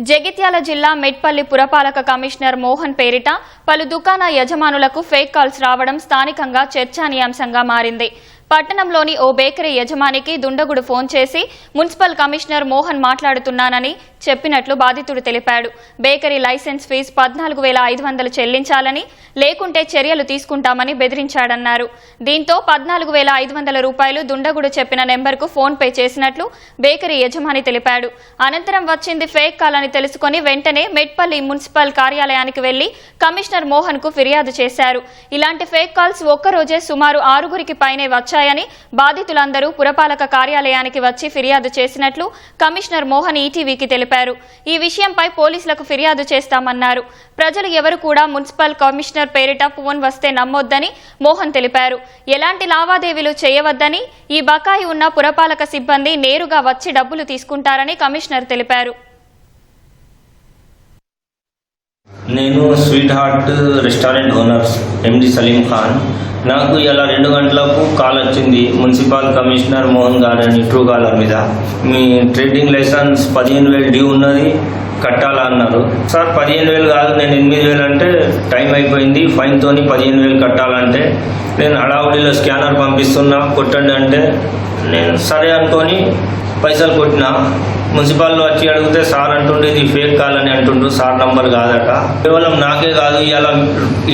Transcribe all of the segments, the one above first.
జగిత్యాల జిల్లా మెట్పల్లి పురపాలక కమిషనర్ మోహన్ పేరిట పలు దుకాణ యజమానులకు ఫేక్ కాల్స్ రావడం స్థానికంగా చర్చానీయాంశంగా మారింది. పట్టణంలోని ఓ బేకరీ యజమానికి దుండగుడు ఫోన్ చేసి మున్సిపల్ కమిషనర్ మోహన్ మాట్లాడుతున్నానని చెప్పినట్లు బాధితుడు తెలిపాడు. బేకరీ లైసెన్స్ ఫీజు 14,500 చెల్లించాలని, లేకుంటే చర్యలు తీసుకుంటామని బెదిరించాడన్నారు. దీంతో 14,500 రూపాయలు దుండగుడు చెప్పిన నెంబర్కు ఫోన్ పే చేసినట్లు బేకరీ యజమాని తెలిపాడు. అనంతరం వచ్చింది ఫేక్ కాల్ అని తెలుసుకుని వెంటనే మెట్పల్లి మున్సిపల్ కార్యాలయానికి వెళ్లి కమిషనర్ మోహన్ కు ఫిర్యాదు చేశారు. ఇలాంటి ఫేక్ కాల్స్ ఒక్కరోజే సుమారు 6గురికి పైనే వచ్చాయని, బాధితులందరూ పురపాలక కార్యాలయానికి వచ్చి ఫిర్యాదు చేసినట్లు కమిషనర్ మోహన్ ఈటీవీకి తెలిపారు. ఈ విషయంపై పోలీసులకు ఫిర్యాదు చేస్తామన్నారు. ప్రజలు ఎవరు కూడా మున్సిపల్ కమిషనర్ పేరిట ఫోన్ వస్తే నమ్మొద్దని మోహన్ తెలిపారు. ఎలాంటి లావాదేవీలు చేయవద్దని, ఈ బకాయి ఉన్న పురపాలక సిబ్బంది నేరుగా వచ్చి డబ్బులు తీసుకుంటారని కమిషనర్ తెలిపారు. నేను స్వీట్ హార్ట్ రెస్టారెంట్ ఓనర్ ఎండి సలీం ఖాన్. నాకు ఇలా 2 గంటలకు కాల్ వచ్చింది మున్సిపల్ కమిషనర్ మోహన్ గారని ట్రూ కాలర్ మీద. మీ ట్రేడింగ్ లైసెన్స్ 15,000 డ్యూ ఉన్నది, కట్టాలా అన్నారు. సార్ 15,000 కాదు, నేను 8,000 అంటే టైం అయిపోయింది, ఫైన్తోని 15,000 కట్టాలంటే నేను హడావుడిలో స్కానర్ పంపిస్తున్నా, కొట్టండి అంటే నేను సరే అనుకొని పైసలు కొట్టినా. మున్సిపాల్లో వచ్చి అడిగితే సార్ అంటుండే ఇది ఫేక్ కాల్ అని అంటుండ్రు, సార్ నంబర్ కాదట. కేవలం నాకే కాదు, ఇలా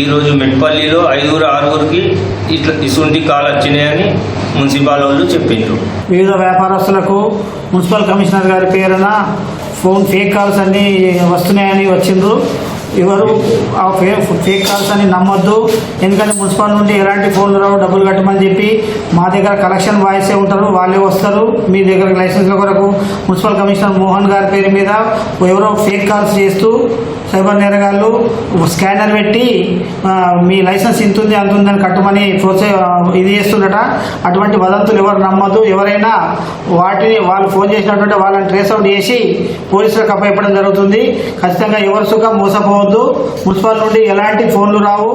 ఈరోజు మెట్పల్లిలో 5-6గురికి ఇట్లా ఇసుంటి కాల్ వచ్చినాయని మున్సిపల్ వాళ్ళు చెప్పిండ్రు. వివిధ వ్యాపారస్తులకు మున్సిపల్ కమిషనర్ గారి పేరున ఫేక్ కాల్స్ అన్ని వస్తున్నాయని వచ్చిండ్రు. ఎవరు ఆ ఫేక్ కాల్స్ అని నమ్మొద్దు, ఎందుకంటే మున్సిపల్ నుండి ఎలాంటి ఫోన్లు రావు, డబ్బులు కట్టమని చెప్పి మా దగ్గర కలెక్షన్ బాయ్సే ఉంటారు, వాళ్ళే వస్తారు. మీ దగ్గర లైసెన్స్ల కొరకు మున్సిపల్ కమిషనర్ మోహన్ గారి పేరు మీద ఎవరో ఫేక్ కాల్స్ చేస్తూ సైబర్ నేరగాళ్ళు స్కానర్ పెట్టి మీ లైసెన్స్ ఇంతుంది అంతుందని కట్టమని ఇది చేస్తుందట. అటువంటి వదంతులు ఎవరు నమ్మద్దు. ఎవరైనా వాళ్ళు ఫోన్ చేసినటువంటి వాళ్ళని ట్రేస్ అవుట్ చేసి పోలీసులకు అప్పచెప్పడం జరుగుతుంది. ఖచ్చితంగా ఎవరు సుఖం మోసపోవద్దు. మున్సిపల్ నుండి ఎలాంటి ఫోన్లు రావు.